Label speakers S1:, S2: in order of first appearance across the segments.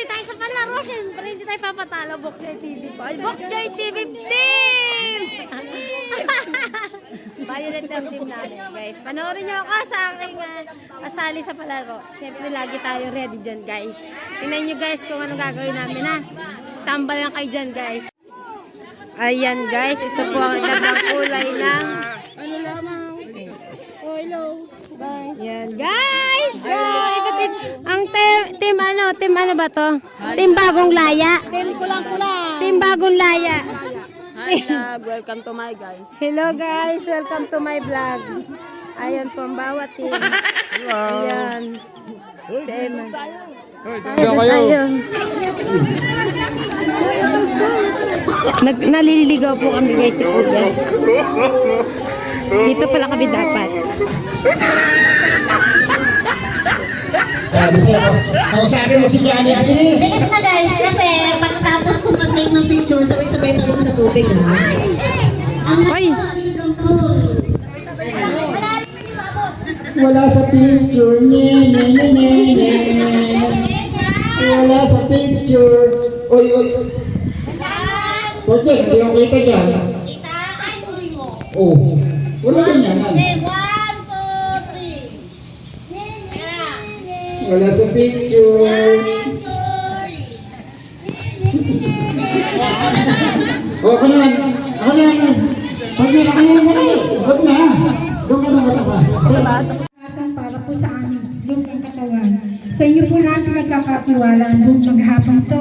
S1: rin tayo sa palaro. Siyempre, hindi tayo papatalo. Bokjoy TV po. Ay, Bokjoy TV team! Violet ang team namin, guys. Panoorin nyo ako sa aking kasali sa palaro. Siyempre, lagi tayo ready dyan, guys. Tingnan nyo, guys, kung ano gagawin namin, ha? Stambal lang kayo dyan, guys. Ayan, guys. Ito po ang dagang kulay ng...
S2: Ano lamang? Oh, hello, guys.
S1: Yan, guys! So, ang team ano ba to? Team Bagong Laya.
S2: Team kulang-kulang.
S1: Team Bagong Laya.
S2: Hi, vlog. Welcome to my guys.
S1: Hello guys, welcome to my vlog. Ayan po ang bawat team. Ayan. Si Emma. Tayo. Naliligaw po kami guys si Kuya. Dito pala kami dapat.
S3: Kausapin mo si Johnny kasi.
S4: Bilis na guys, kasi pagkatapos kong mag-take ng picture, sabay-sabay na rin sa tubig.
S1: Hoy!
S3: Wala sa picture. Wala sa picture. Oy. Pwede, hindi yung kita dyan.
S4: Kita, ay tuloy mo.
S3: Oh. Wala ganyan.
S4: Okay, 1, 2, 3. Tara.
S3: Wala sa picture.
S4: 1, 2, 3.
S3: Oh, ako naman. Pag na. Doon ka na matapa.
S5: Para po sa aming lupang katawan. Sa inyo po natin nagkakatiwala buong maghapon to.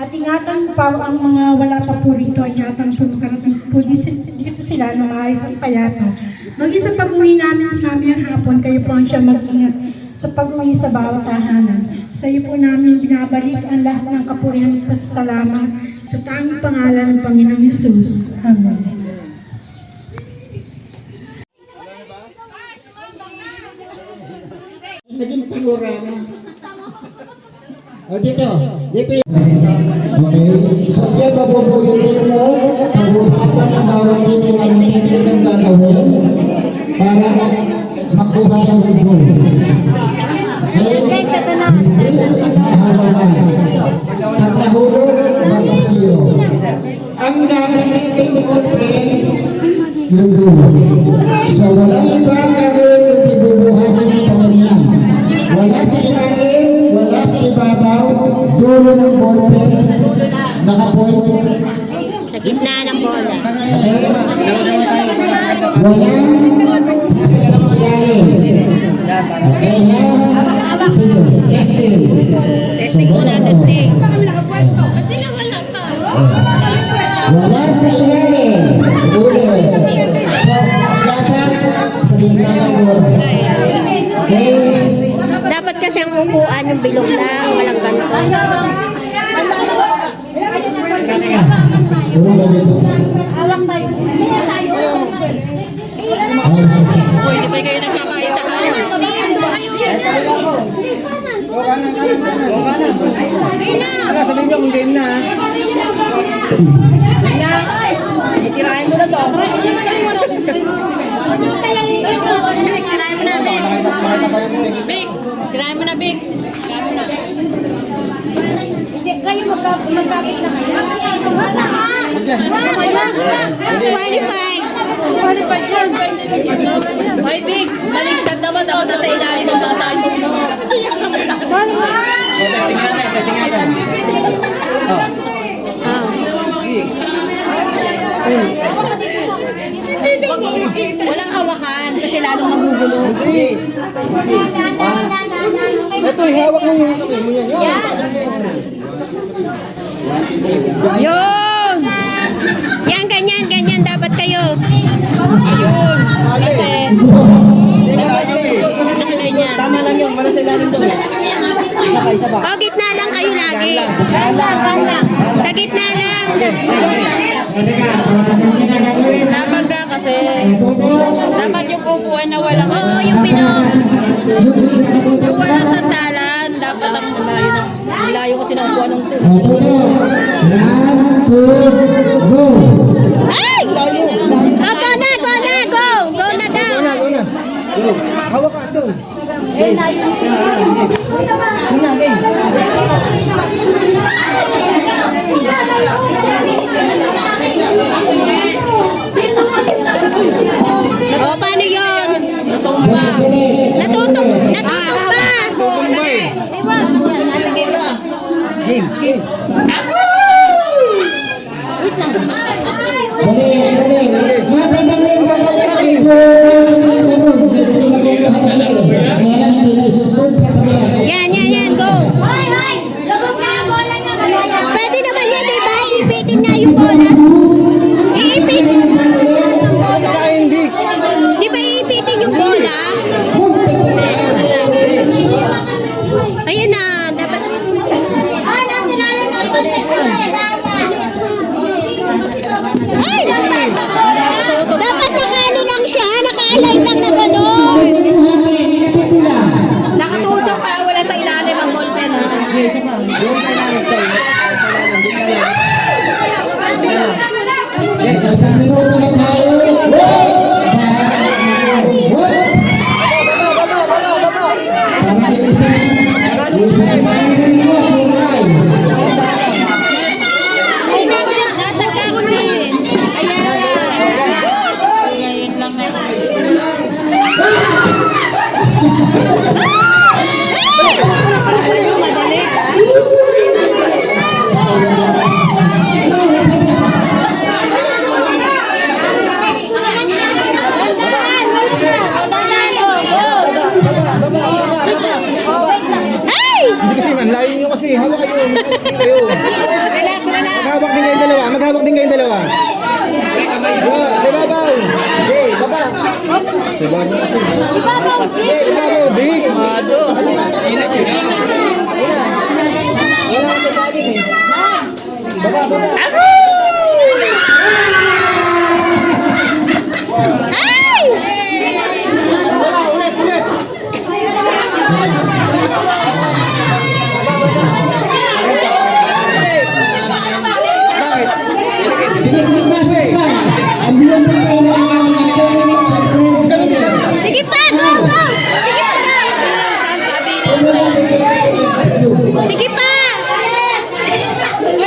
S5: At ingatan po ang mga wala pa po rito. Ingatan po makarating po dito sila na maayos at payapa. Maging sa pag-uwi namin sa namin hapon, kayo po ang siya mag-ingat sa pag-uwi sa bawat tahanan. Sa iyo po namin binabalik ang lahat ng kapurihan at pasasalamat sa tanging pangalan ng Panginoong Hesus. Amen.
S3: Naging panorama. O dito. Okay. So kaya babubuhin mo, pag-uusapan ang bawat dito ang technique ang gagawin para makuha ang goal.
S1: Guys, ito na.
S3: Hawakan. Pag nahulog, magpasiyo. Ang gagawin mo, friend, yung goal. So walang iba ang gagawin kung ibubuhay ng Panginoon. Wala sa ilalim, wala sa ibabaw, dulo ng ballpen, nakapoint.
S4: Sa gitna ng bola.
S3: Okay? Walang sasagot sa ilalim. Okay, ha? Sige, testing.
S4: Testing muna, testing.
S3: Wala sa ilalim. Ulit. So, dapat sa gitna ng bola. Okay?
S4: Dapat kasi ang upuan yung bilog lang, walang ganito.
S3: Sana ka. Tulong ba dito?
S1: Hawak tayo.
S4: Pwede pa kayo nagkakaisa sa kanya.
S2: Sabihin nyo kung game na. Itirahin mo na to.
S4: Tirahin mo na, Big. Big, tirahin mo na, Big.
S1: Hindi, kayo magkapit na kayo. Masa ka?
S4: Disqualified. Disqualified yan. Hoy, Big, baligtad naman ako na sa ilalim ng tatalo mo.
S2: Testing natin.
S4: Walang hawakan kasi lalong magugulo.
S2: Ito, ihawak mo yung kamay mo yan.
S4: Yun! Yan, ganyan dapat kayo. Ayun. Kasi, ganyan.
S2: Tama lang yun, wala sa ilalim doon. Isa pa.
S4: O, gitna lang kayo lagi. Sa gitna lang.
S6: Laban ka kasi dapat yung upuan na walang
S4: Oo, yung pinog.
S6: yung walang sandalan, dapat ang layo kasi ng upuan ng tulo.
S3: One, two, go!
S4: Ay! Oh, go na! Go na daw.
S2: Go na. Hawak ka doon. Yun na, game.
S1: O, paano yun? Natutumba. Natutumba.
S2: Tutumbay.
S1: Nasa game na.
S2: Game. Game.
S1: Yan, go. Pwede naman yan, di ba? Iipitin nga yung bola. Iipitin.
S2: Sa akin, big.
S1: Di ba iipitin yung bola? Ayun na, dapat... Ay! Dapat nakaano lang siya, naka-align lang na gano'n. Nakatusok ka, wala sa ilalim ang ballpen.
S2: Hindi, isa pa. Yung sa ilalim to.
S1: Nasa kako na yun. Ayan lang na. Madali ka? Ay!
S2: Hindi kasi man, layo nyo kasi. Hawak kayo.
S1: Relax.
S2: Maghawak din kayong dalawa. Maghawak din kayong dalawa. Sa babaw. Okay, baba. Sa babaw kasi.
S1: Ibabaw,
S2: Okay, babaw. Big. Mado. Wala ka sa tabi eh. Baba.
S1: Ay!
S2: Ulit. Bakit?
S1: Sige pa, go! Sige pa na! Sige pa!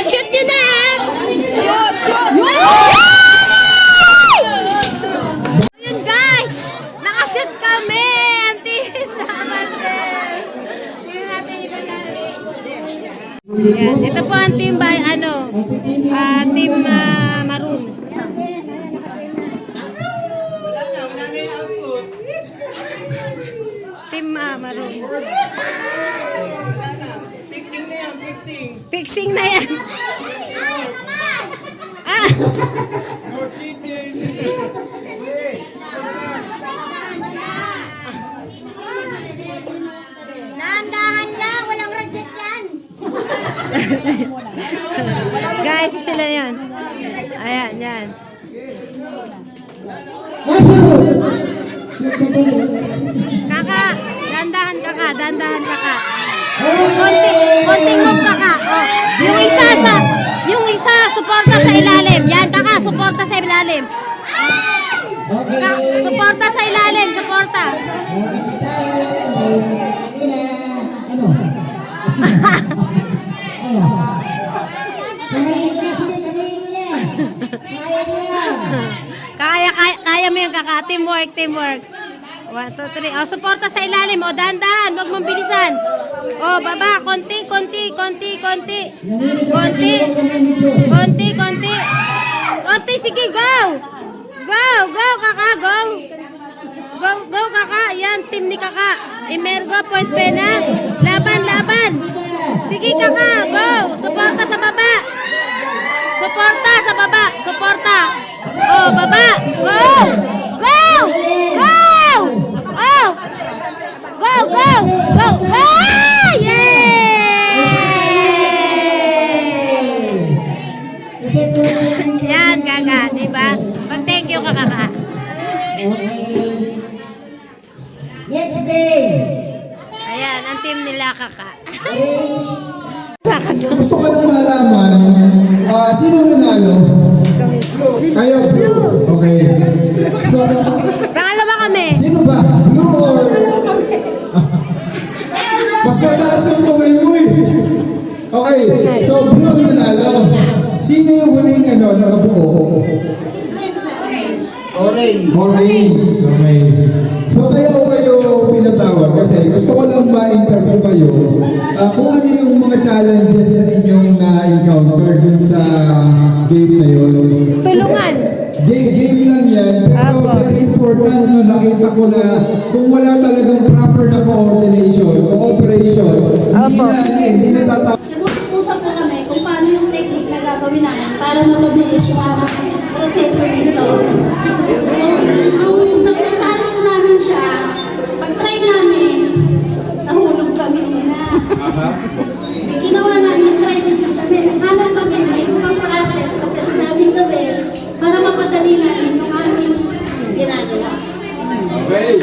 S1: Shoot nyo na! Shoot! Ayun guys! Nakashoot kami! Ang team naman din! Tingnan natin yung yan. Ito po ang team by team Maroon. Team Maroon. Fixing na yan. Ah!
S5: Dahan-dahan lang, walang reject yan.
S1: Guys, sila yan. Ayan, yan. Kaka, dandahan kaka. Konting move kaka. Oh, yung isa suporta sa ilalim. Yan kaka, suporta sa ilalim. Suporta sa ilalim, suporta. Kaya mo yung kaka. Teamwork. 1, 2, 3. O, suporta sa ilalim. O, dahan-dahan. Huwag mong bilisan. O, baba. Konti. Sige, go. Go, kaka. Go, kaka. Yan, team ni kaka. Emergo, point pena. Laban. Sige, kaka. Go. Suporta sa baba. Suporta. O, baba. Go. Go! Ah! Yay! Yan, kaka, di ba? Mag-thank you ka, kaka.
S3: Next day.
S1: Ayan, ang team nila, kaka.
S7: Gusto ko lang malaman, sino nanalo? Kayo? Okay. So,
S1: Pangalawa kami.
S7: sino ba? Blue or... Mas ganda Okay, so blue ang nanalo. Sino yung huling nakabuo?
S2: Orange.
S7: Orange. Okay. So kayo pinatawag kasi gusto ko lang ma-interview kayo kung ano yung mga challenges na inyong na-encounter dun sa game na yun.
S1: Tulungan.
S7: Game lang yan, pero
S1: Apo.
S7: very important no, nakita ko na kung wala talagang proper na cooperation, hindi na tatapos.
S8: Nag-usap-usap po kami kung paano yung technique na gagawin namin para mapabilis yung proseso dito. Nung nag-usahan po namin siya, pag-try namin, nahulog kami muna. Ginawa namin, try kami, hanap kami na ibang process kapag namin gawin para mapadali namin yung aming ginagawa.
S7: Okay.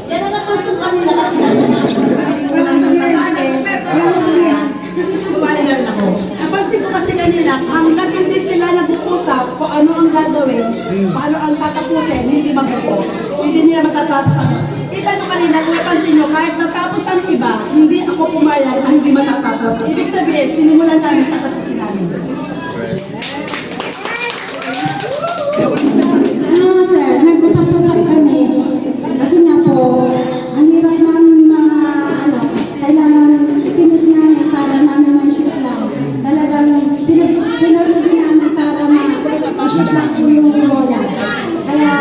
S8: Sino lang pasok kami na kasi
S3: Sumali lang ako. Napansin ko kasi kanila, hanggat hindi sila nag-uusap kung ano ang gagawin, paano ang tatapusin, hindi mag-upo. Hindi nila matatapos ako. Kita nyo kanina, kung napansin nyo, kahit natapos ang iba, hindi ako pumayag na hindi matatapos. Ibig sabihin, sinimulan namin, tatapusin namin.
S5: Sir, nag-usap-usap kami. Kasi nga po, ang hirap namin kailangan itinus namin para namin ma-shoot lang. Talagang pinursige namin para ma-shoot lang po yung bola. Kaya,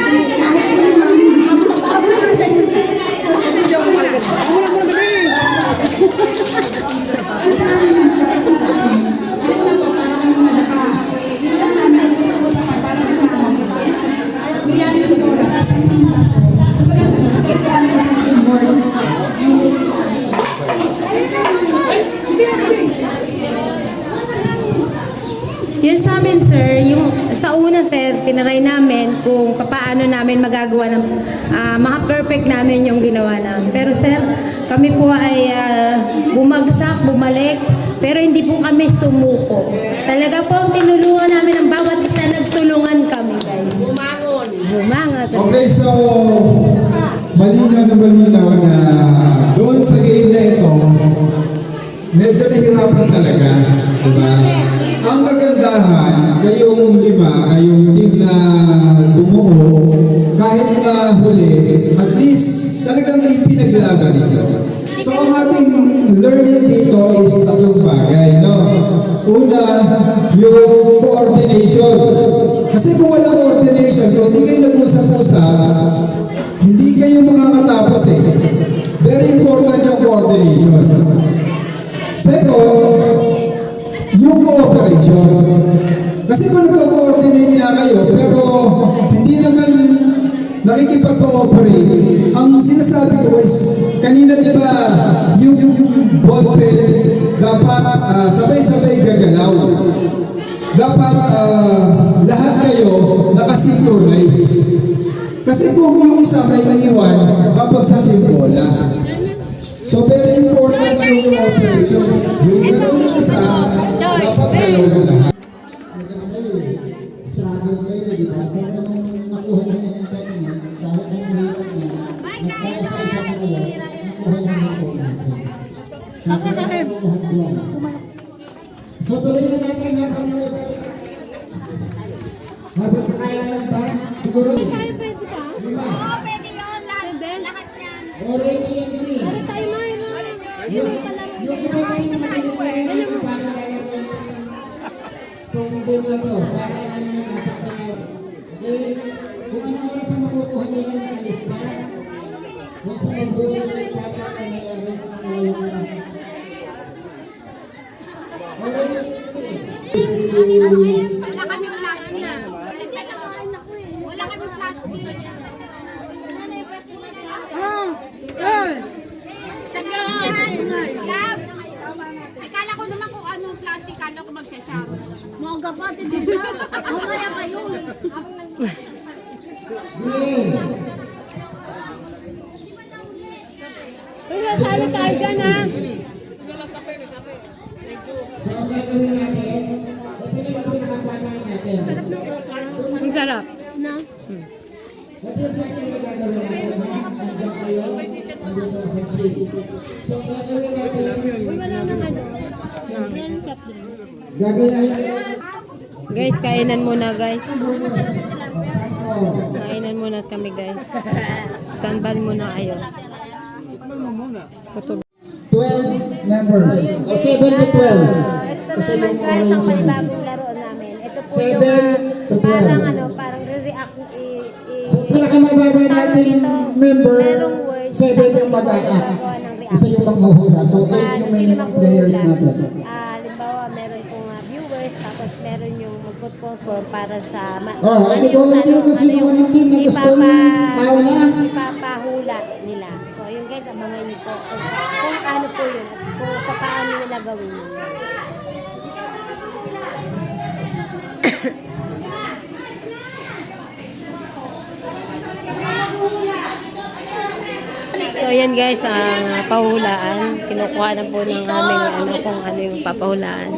S5: kahit po ang sa amin ang usap namin. Ayun lang po, parang nadapa. Hindi lang namin nag-usap-usap para Biryani po sa second class. Kumbaga sa nakikita sa board.
S1: Yun sa amin, sir, yung sa una, sir, tinaray namin kung paano namin magagawa ng maka-perfect namin yung ginawa namin. Pero, sir, kami po ay bumagsak, bumalik, pero hindi po kami sumuko. Talaga po, tinulungan namin ang bawat isa, nagtulungan kami, guys. Bumangon.
S7: Okay, so malinaw na doon sa game na ito, medyo nahirapan talaga, diba? Ang kagandahan, kayong lima, kayong team na bumuo, kahit na huli, at least talagang may pinaglaban nito. So ang ating learning dito is tatlong bagay, no? Una, yung coordination. Kasi kung wala coordination, so hindi kayo nag-usap-usap, hindi kayo makakatapos eh. Very important yung coordination. Second, yung cooperation. Kasi kung nag-coordinate nga kayo, pero hindi naman nakikipag-cooperate, ang sinasabi ko is, kanina di ba, yung ball pen, dapat sabay-sabay gagalaw. Dapat lahat kayo nakasynchronize. Kasi kung yung isa may iiwan, babagsak yung bola. So very important yung cooperation. Yung galaw ng isa, dapat galaw ng lahat.
S3: Struggle kayo, di ba? Pero nung nakuha niyo yung technique, kahit ang hirap niya, nagkaya-isa na kayo, nakuha niyo yung technique. So, kaya po lahat yan. So, tuloy na natin yung pag-ulit. Habang kaya lang ba? Siguro. Lima.
S8: Oo, pwede yun. Lahat yan.
S3: Orange and green. Yung iba na yung makinig yung parang lalagyan kung game na to, para ano na napagtanong. Okay? Kung anong oras ang makukuha nila ng alista, kung sa mabuhay nila dapat na may events na ngayon na. Orange and green.
S8: Wala kami plastic na. Wala kami plastic. Akala ko naman kung anong plastic, kala ko magsashower. Mga kapatid, di ba? Mamaya kayo.
S3: Green.
S1: Uy, nasali tayo dyan, ha?
S3: So, ang gagawin natin, ito na yung pinakapanan natin.
S1: Ang sarap. Na?
S3: Ito yung final na gagawin natin. Nandiyan kayo. Nandiyan sa assembly. So, gagawin natin. Gagawin natin.
S1: Guys, kainan muna guys. Kainan muna kami guys. Standby muna kayo.
S3: 12 members. O 7 to 12.
S1: Ito
S3: Kasi
S1: naman
S3: yung
S1: guys ang
S3: orange
S1: may
S3: yun.
S1: bagong laro namin. Ito po
S3: 7
S1: yung
S3: to 12.
S1: parang parang re-react
S3: So, pinakamababa natin member, 7 yung mag-a-act. Isa yung manghuhula. So, 8 yung may players natin.
S1: Halimbawa, meron pong viewers, tapos meron yung mag-perform para sa
S3: Oh, ano volunteer kung sino yung team na gusto mauna.
S1: ipapahula nila. So, yun guys, abangan niyo po kung ano po yun, kung paano nila gawin yun. So yan guys, ang pahulaan, kinukuha na po ng aming kung ano yung papahulaan.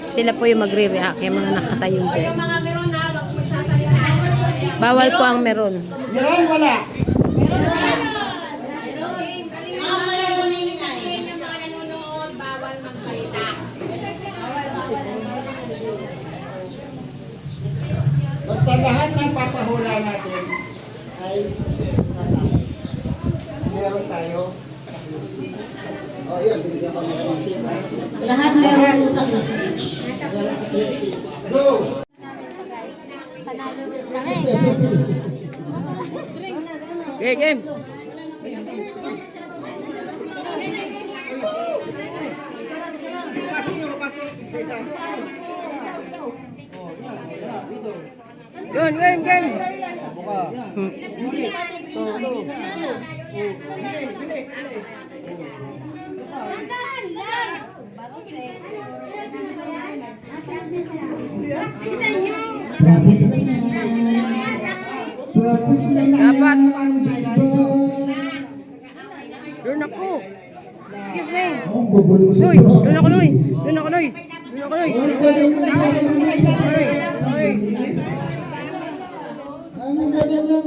S1: Sila po yung magre-react, yung mga nakatayo dyan. Bawal po ang meron.
S3: Meron, wala. Basta lahat ng papahula natin ay sasama. Meron tayo. Oh, yun. Binigyan ko ng
S8: Lahat meron po sa hostage.
S3: Go!
S1: Panalo kami guys.
S2: Okay, game. Yun, game, game.
S3: Practice na yan. Practice na yan.
S2: Dapat.
S3: Dito.
S2: Doon ako. Excuse me.
S3: Ang gugulo sa
S2: Noy, doon ako, Noy. Doon ako, Noy. Doon ako, Noy.
S3: Ang galing ng Ang galing ng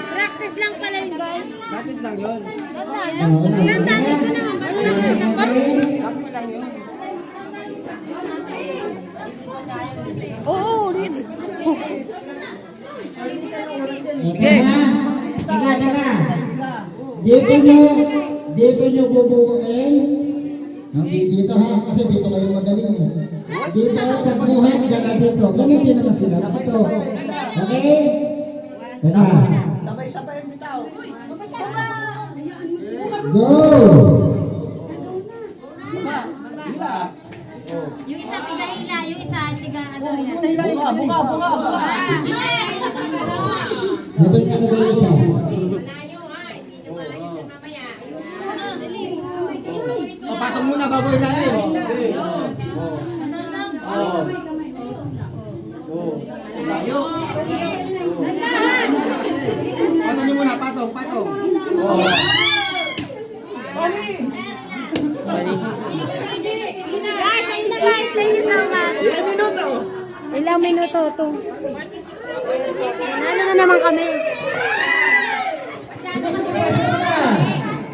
S1: Practice lang pala yun guys.
S2: Practice lang yun.
S1: Tandaan ko naman ba? Practice lang yun.
S2: Oo, dito.
S3: Teka. Dito nyo bubuuin. Hindi dito ha, kasi dito kayo magaling eh. Dito, pagbuhat, gana dito. Ganun din naman sila. Dito. Okay? Teka. Go!
S1: Yung isa tiga hila, yung isa tiga ano yan.
S2: Buka.
S3: Dito ka na kayo isa.
S2: Patong muna bago ilahin. Layo. Patong nyo muna, patong.
S1: Guys, ayun na guys. Thank you so much. Ilang minuto to? Ano na naman kami?
S3: Sige na.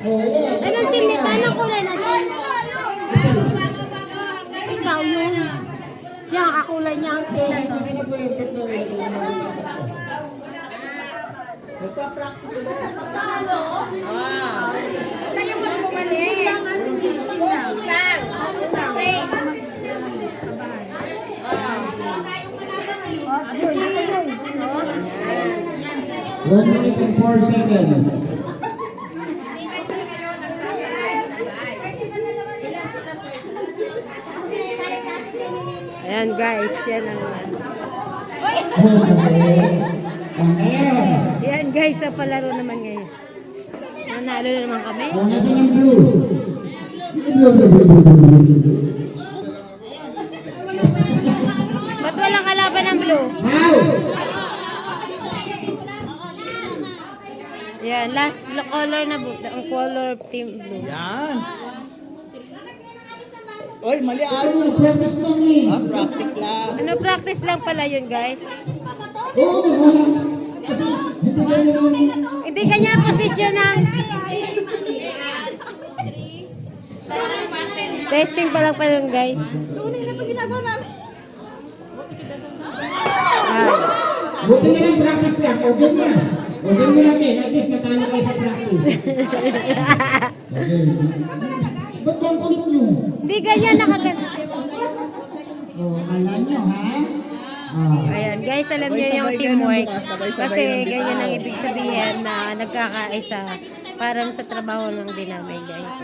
S3: Oh, ayan.
S1: Anong team nito? Anong kulay na to? Ikaw yun. Siya ang kakulay niya ang team na to.
S3: One minute and 4 seconds.
S1: Ayan guys, yan ang yan guys, sa palaro naman ngayon. Nanalo na naman kami.
S3: Nasaan yung blue?
S1: Ba't walang kalaban ng blue?
S3: How?
S1: Yan, last color na ang color team blue.
S2: Yan. Oy, mali
S3: Ano, practice lang eh.
S2: Practice lang.
S1: Ano, practice lang pala yun, guys.
S3: Oo naman. Kasi hindi ganyan yung...
S1: Hindi kanya posisyon ng... Testing pa lang pala yun, guys.
S3: Buti na lang practice lang. O ganyan. O ganyan lang eh. At least matalo kayo sa practice. Okay. Ba't bang kulit nyo?
S1: Hindi ganyan nakaganda.
S3: O, kala nyo ha?
S1: Ayan, guys, alam niyo yung teamwork. Kasi ganyan ang ibig sabihin na nagkakaisa. Parang sa trabaho lang din namin, guys.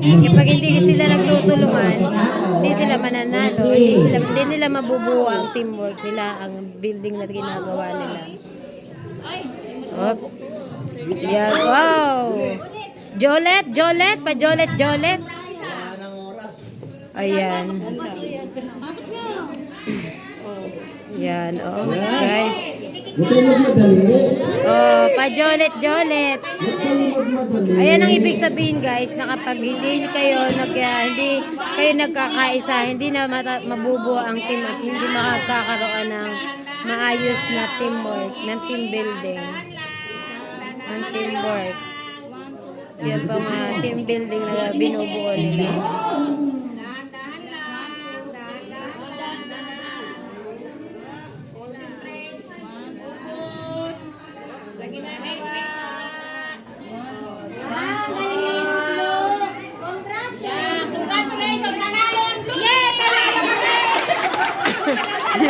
S1: Kapag hindi sila nagtutulungan, hindi sila mananalo, hindi nila mabubuo ang teamwork nila, ang building na ginagawa nila. Oh. Yan, wow! Jolet, Jolet. Ayan. Yan, oh, guys.
S3: Huwag kayo magmadali.
S1: Oh, Jolet.
S3: Huwag kayo magmadali.
S1: Ayan ang ibig sabihin, guys, na kapag hindi kayo nagkakaisa, hindi na mabubuo ang team at hindi makakakaroon ng maayos na teamwork, ng team building, ng teamwork. Yan po nga team building na binubuo nila.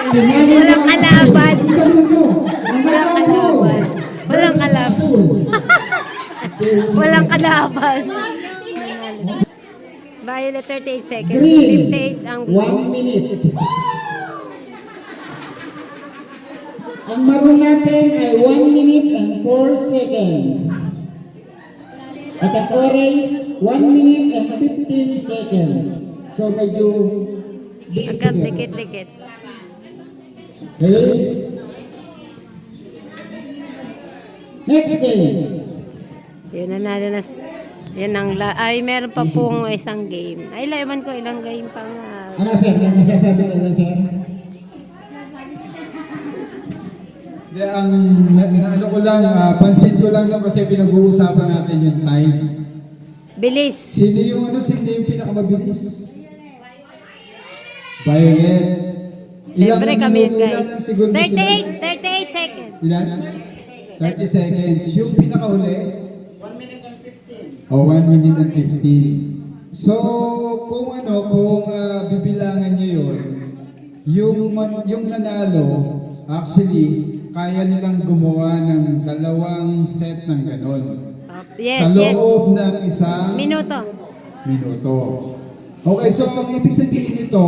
S1: Walang kalaban. Walang kalaban. Walang kalaban. Violet 38 seconds.
S3: Green,
S1: 58 ang
S3: 1 minute. Ang maroon natin ay 1 minute and 4 seconds. At ang orange, 1 minute and 15 seconds. So medyo
S1: dikit.
S3: Okay? Next game.
S1: Yan nanalo na. Yan ang ay meron pa pong isang game. Ay laman ko ilang game pa nga.
S3: Ano sir? Ano masasabi ko lang sir?
S7: Hindi, ano ko lang, pansin ko lang no, kasi pinag-uusapan natin yung time.
S1: Bilis.
S7: Sino yung pinakamabilis? Violet.
S1: Siyempre kami guys.
S7: 38
S1: seconds.
S7: Ilan? 30 seconds. Yung pinakahuli? 1 minute and 15. Oh, 1 minute and 15. So, kung bibilangan nyo yung nanalo, actually, kaya nilang gumawa ng 2 set ng ganon.
S1: Yes,
S7: sa loob ng isang
S1: minuto.
S7: Okay, so ang ibig sabihin nito,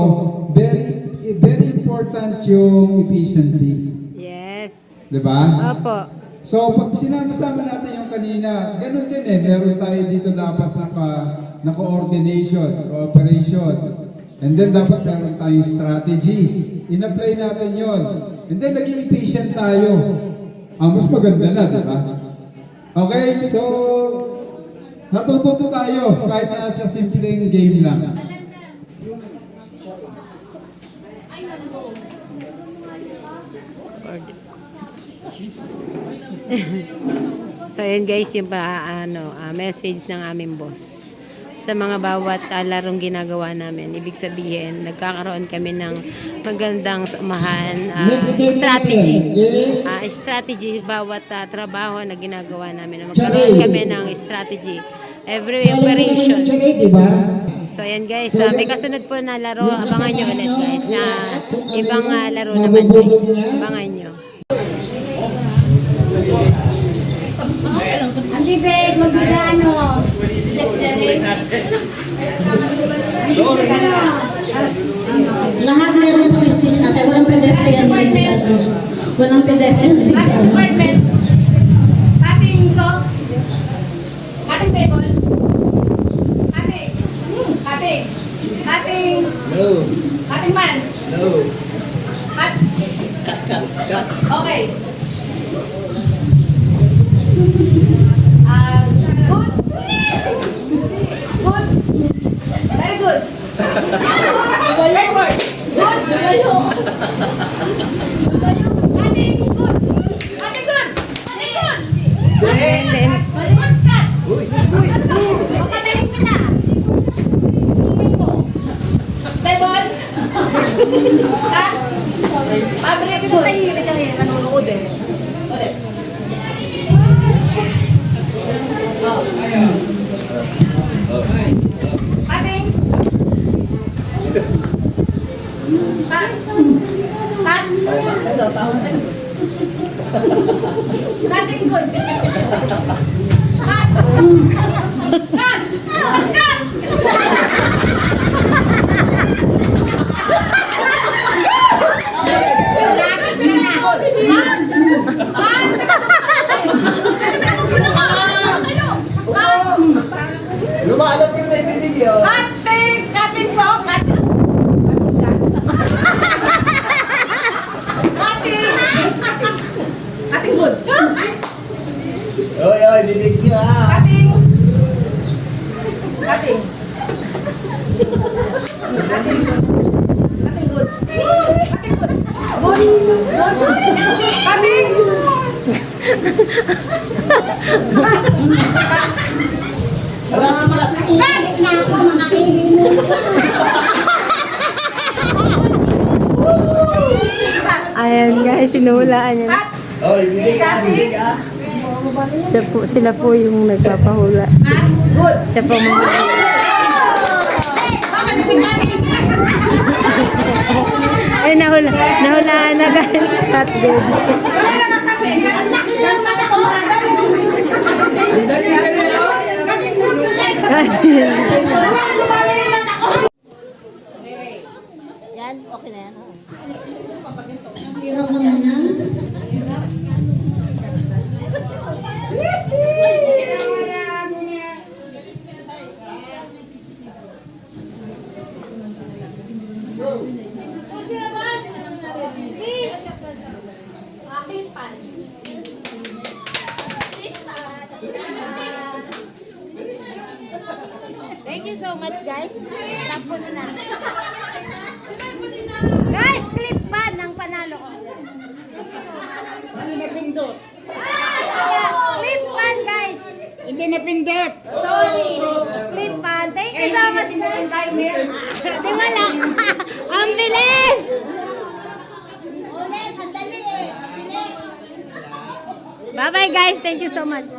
S7: very important yung efficiency.
S1: Yes.
S7: Diba?
S1: Opo.
S7: So, pag sinama-sama natin yung kanina, ganun din meron tayo dito dapat na coordination, cooperation. And then dapat meron tayong strategy. In-apply natin yon. And then naging efficient tayo. Mas maganda na, diba? Okay, so natututo tayo kahit na sa simpleng game lang.
S1: So yun guys, yung message ng aming boss sa mga bawat larong ginagawa namin. Ibig sabihin, nagkakaroon kami ng magandang samahan, strategy. Strategy bawat trabaho na ginagawa namin. Magkaroon kami ng strategy. Every operation. So ayan guys, may kasunod po na laro. Abangan nyo ulit guys na ibang laro naman guys. Abangan nyo.
S8: Andi Beg, magbigaano. Lahat meron sa prestige natin. Walang pedestrian din sa Walang pedestrian din sa
S9: Ating sock. Ating table. Ating. No. Ating man. No. Cut. Okay. Good. Good. Very good. Very good. Good. Cutting. Good. Cutting good. Cutting good.
S1: And then,
S9: Good cut. Pagkatayin kita. Table. Cut. Pabrik mo. Tahimik lang yan. Nanonood eh. Ulit. Cutting. Cut. Cut. Cutting good. Cut. Cut. Cut.
S2: Lumalot yung may video.
S9: Cutting. Cutting saw. Cut. Cutting. Cutting good.
S2: Oy, bibig niyo ha.
S9: Cutting. Cutting. Cutting good. Cutting good. Cutting good. Good. Good. Cutting.
S1: ayan guys, sinuhulaan niya.
S9: Cut.
S2: Oy, bibig ha.
S1: Sila po yung nagpapahula.
S9: Cut. Good.
S1: Siya po mga...
S9: Bakit hindi cutting?
S1: Ay, nahulaan na guys. Hot goods.
S9: Wala lang ang cutting. Cutting lang pala ko. Cutting good.
S6: Yan, okay na yan.
S3: Hirap naman yan.
S1: Thank you so much guys. Tapos na. Guys, clip pan ng panalo ko.
S5: Hindi napindot.
S1: Clip pan guys.
S5: Hindi napindot.
S1: Clip pan. Thank you so much guys. Di wala. Ang bilis.
S8: Ulit, ang dali eh. Bilis.
S1: Bye-bye guys. Thank you so much.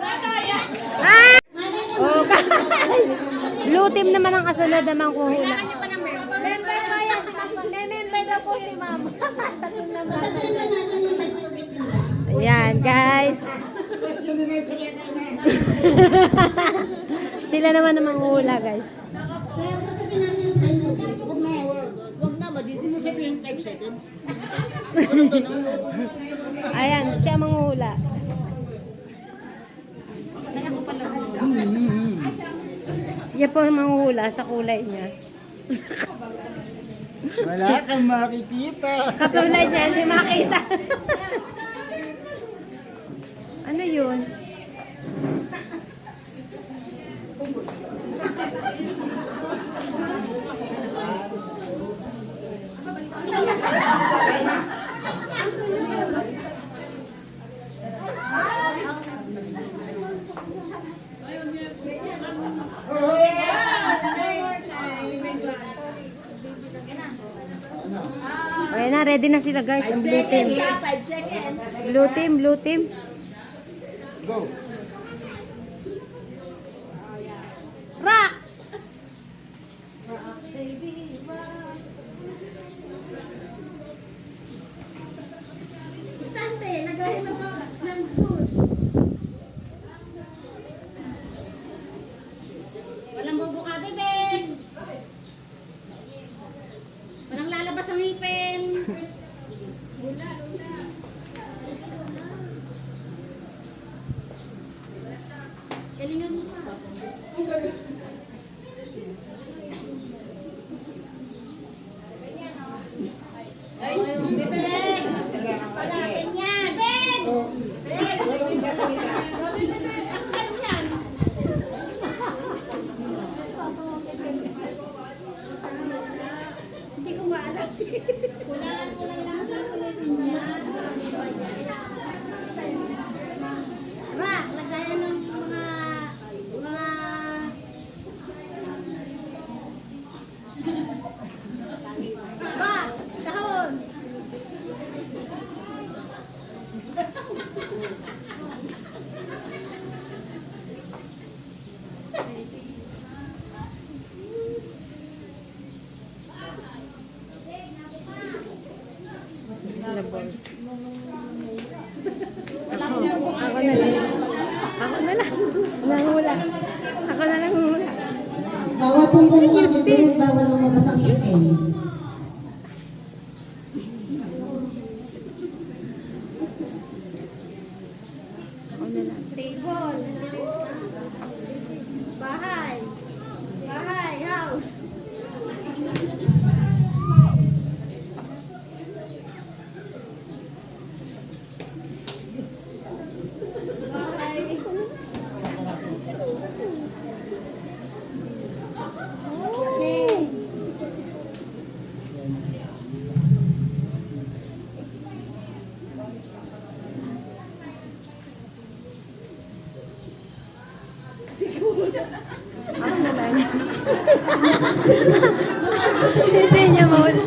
S1: Ah! Oh guys. Blue team naman ang kasunod naman kuhula. Member ko yan si Mama. May member na po si Mama. Sa team naman.
S8: Sasabihin ba natin yung may tubig nila?
S1: Ayan guys. Sila naman ang manghula guys.
S8: Kaya sasabihin natin yung may tubig.
S1: Ayan, siya manghula. Siya po ang manghula sa kulay niya.
S2: Wala kang makikita.
S1: Katulad niya, hindi makita. Ano yun? Ayan na, ready na sila guys. Ang blue team.
S9: 5 seconds.
S1: Blue team, blue team.
S2: Go.
S1: Rock!
S8: Istante, naghahanap ako ng food. Walang bubuka, bibig. Walang lalabas ang ngipin. Galingan mo pa. Bibig! Palapin yan, big!
S1: na balls. Ako na lang. Ako na lang. Nangula. Ako na lang hula.
S3: Bawal pong bumuka ang ngipin, bawal lumabas ang ngipin.
S1: Ako na lang.
S8: Table. Bahay. Bahay, house.
S1: Hindi niya mahula.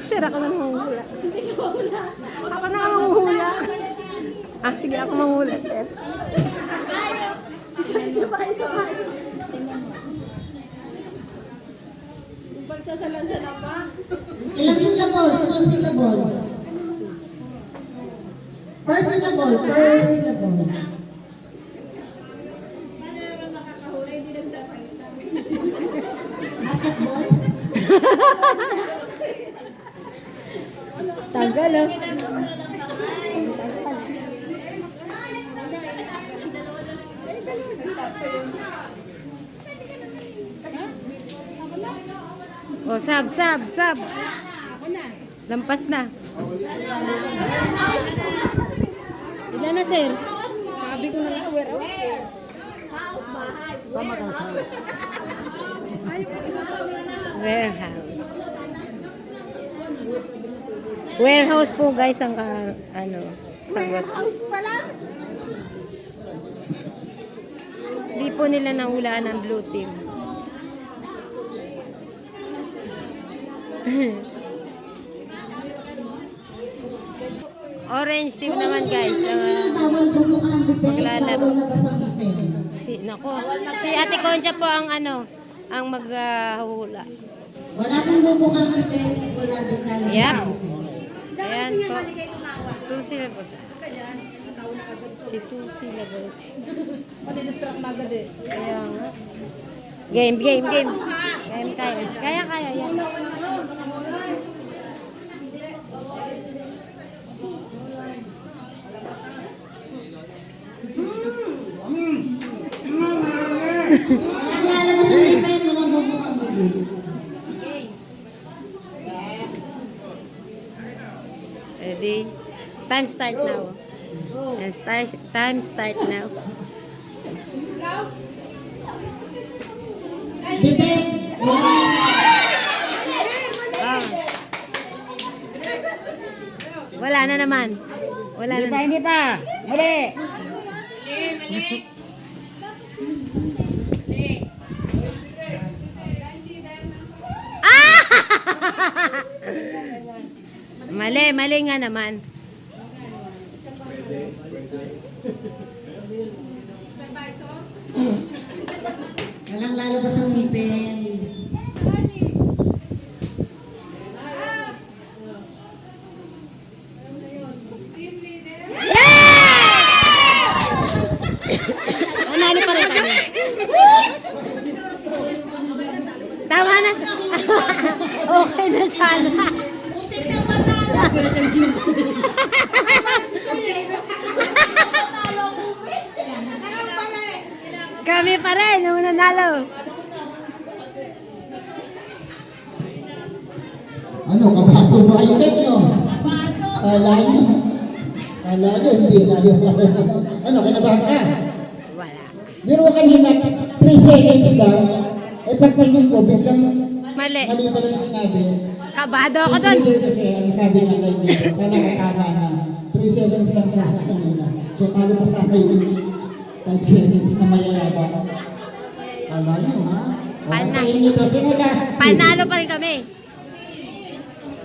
S1: Sir, ako na manghula. Ako na manghula. Ah, sige, ako manghula, sir.
S3: Ilang syllables? Ilang syllables? Per syllable, per syllable. Basketball?
S1: Tagal, oh. Oh, sab. Lampas na. Ilan na, sir? Sabi ko na nga, warehouse. Warehouse po, guys, ang sagot. Di po nila nahulaan ang blue team. Orange team naman, guys.
S3: Bawal bumuka ang bibig,
S1: Maglalaro.
S3: bawal labas ang ngipin.
S1: Si Ate Concha po ang ang maghahula.
S3: Wala kang bumuka ang bibig, wala din lalabas.
S1: Yep. Ayan po. 2 syllables. Si 2 syllables.
S9: Madidistract na agad eh.
S1: Kaya nga. Game. Kaya. Yan.
S3: Walang lalabas ang ngipin, walang bumuka ang bibig.
S1: Ready? Time start now. And time start now.
S3: Bibig,
S1: Wala na naman. Wala na.
S9: Hindi pa. Mali.
S1: Mali nga naman.
S3: walang lalabas ang ngipin.
S1: Manalo pa rin kami. Tama na. Okay na sana. Kami pa rin ang nanalo.
S3: Ano, kabato ba kayo nyo? Kala nyo, hindi kayo. Ano, kinabahan ka?
S1: Wala.
S3: Biro kanina, 3 seconds daw. Eh, pagpagin ko, biglang
S1: Mali.
S3: mali pa lang sinabi.
S1: Kabado ako doon.
S3: Yung leader kasi, ang sabi niya kay Biro, kaya nakakama na 3 seconds lang sa akin kanina. So, kala pa sa akin, 5 seconds na mayayabang. Kala nyo, ha?
S1: Pana.
S3: Okay, nyo to. Sino last?
S1: Panalo pa rin kami.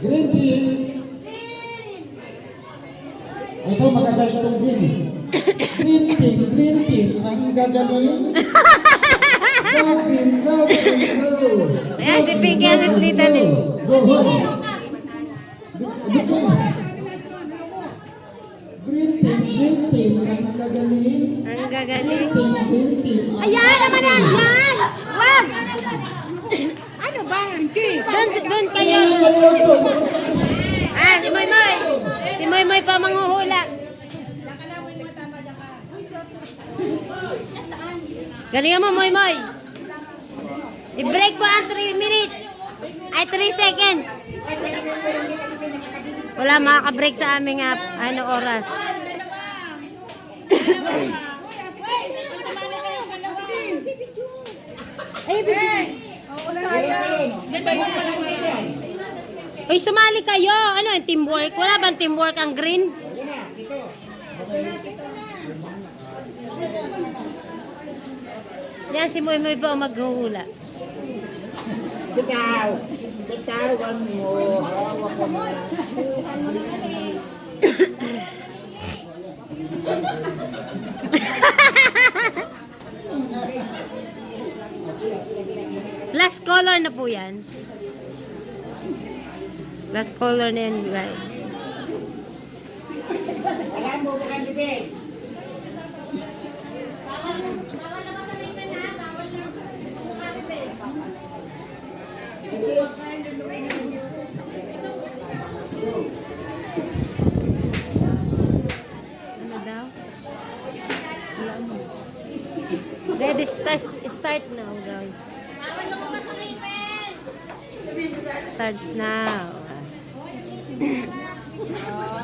S3: Green team. Ito, magagalit itong green eh. Green team. Ang gagaling. Go, green, go.
S1: Ayan, si Pinky ang atleta din.
S3: Go home. Green team. Ang gagaling.
S1: Ang gagaling.
S3: Green team.
S1: Ayan naman yan! Yan! Wag!
S5: Ano ba?
S1: Doon kayo. Ah, si Moy. Si Moy pa manghuhula. Galingan mo, Moy. I-break mo ang 3 minutes. Ay, 3 seconds. Wala makaka-break sa aming oras. Uy, sumali kayo. Ano yung teamwork? Wala bang teamwork ang green? Yan, si Moy pa ang maghuhula.
S3: Bitawan mo. Hawak ko mo.
S1: Last color na po yan. Last color na yan, guys.
S3: Alam mo, Brandon.
S1: Ano daw? Ready, start now, guys. Starts now.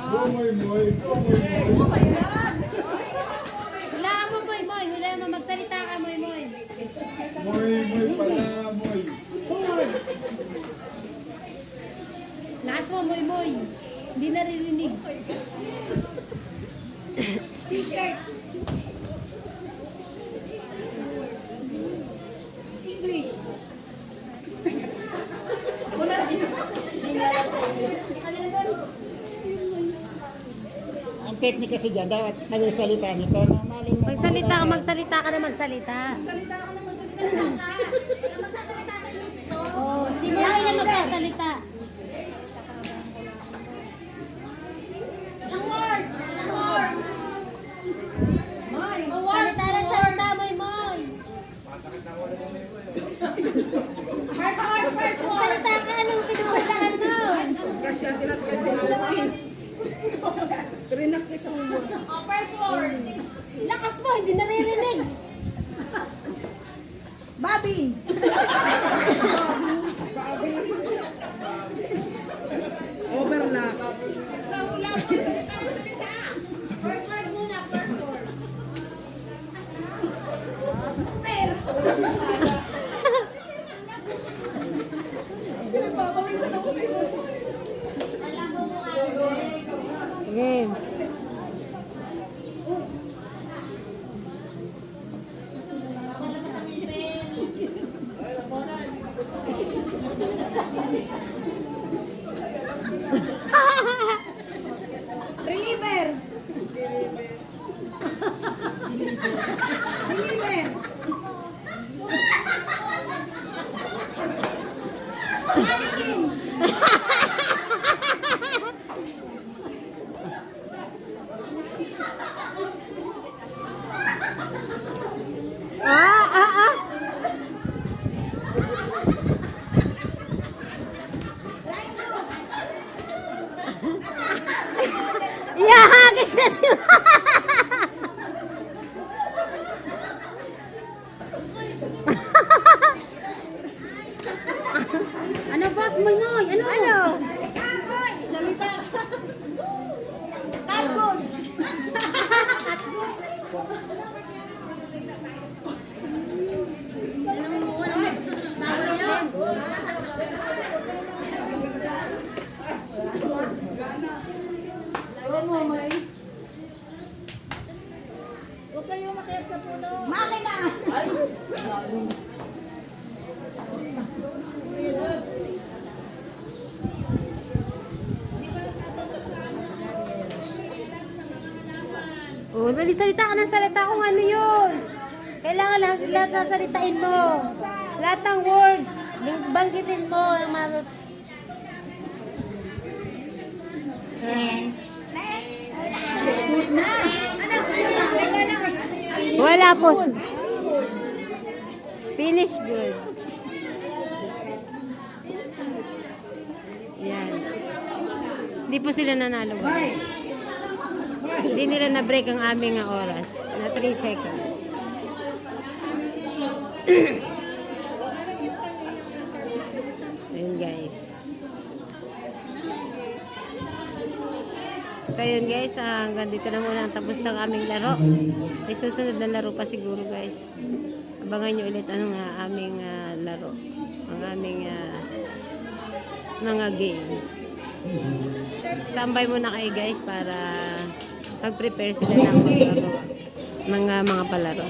S1: Hulaan mo, Moy. Hulaan mo. Magsalita ka, Moy.
S7: Moy pala, Moy.
S1: Lakas mo, Moy. Hindi naririnig.
S5: T-shirt. English.
S3: Ang technique kasi dyan, dapat nagsalita nito.
S1: Magsalita ka na magsalita. Oh, si Moy na magsasalita. Salita, Moy. Salita ka, anong pinuhulaan mo? Lakas mo, hindi naririnig.
S5: Babin.
S9: Overlap.
S5: First word muna, first word.
S1: Game.
S5: Reliever. Reliever.
S1: Yahagis na si
S4: kayo makiyak sa puno.
S9: Makina!
S4: Ay!
S1: Oh, dali salita ka ng salita kung ano yun. Kailangan lahat sasalitain mo. Lahat ng words, banggitin mo ng mga... Wala po. Finish good. Yan. Hindi po sila nanalo, guys. Hindi nila na-break ang aming oras. Na 3 seconds. Ayun, guys. So, ayun, guys. Hanggang dito na muna ang tapos ng aming laro. May susunod na laro pa siguro, guys. Abangan nyo ulit anong aming laro. Ang aming mga games. Standby muna kayo, guys, para mag-prepare sila ng magagawa. Mga palaro.